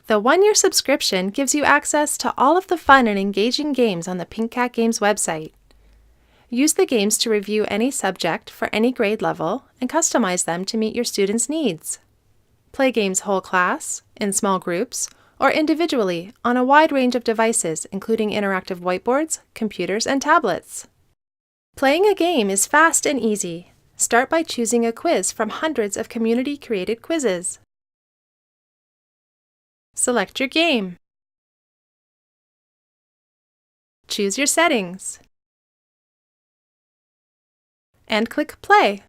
The one-year subscription gives you access to all of the fun and engaging games on the Pink Cat Games website. Use the games to review any subject for any grade level and customize them to meet your students' needs. Play games whole class, in small groups, or individually on a wide range of devices, including interactive whiteboards, computers, and tablets. Playing a game is fast and easy. Start by choosing a quiz from hundreds of community-created quizzes. Select your game. Choose your settings. And click Play.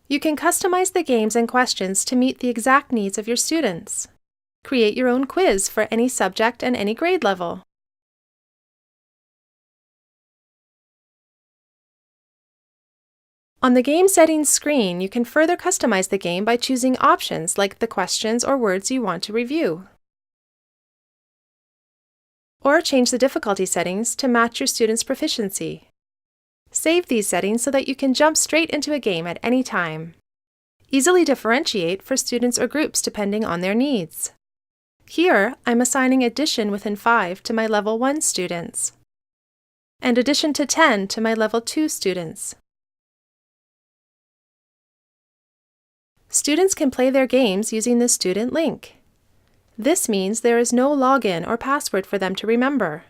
You can customize the games and questions to meet the exact needs of your students. Create your own quiz for any subject and any grade level. On the Game Settings screen, you can further customize the game by choosing options like the questions or words you want to review. Or change the difficulty settings to match your students' proficiency. Save these settings so that you can jump straight into a game at any time. Easily differentiate for students or groups depending on their needs. Here, I'm assigning Addition within 5 to my Level 1 students, and Addition to 10 to my Level 2 students. Students can play their games using the student link. This means there is no login or password for them to remember.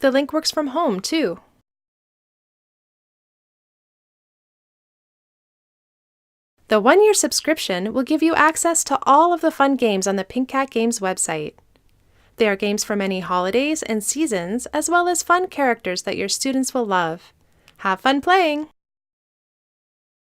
The link works from home, too. The one-year subscription will give you access to all of the fun games on the Pink Cat Games website. There are games for many holidays and seasons, as well as fun characters that your students will love. Have fun playing!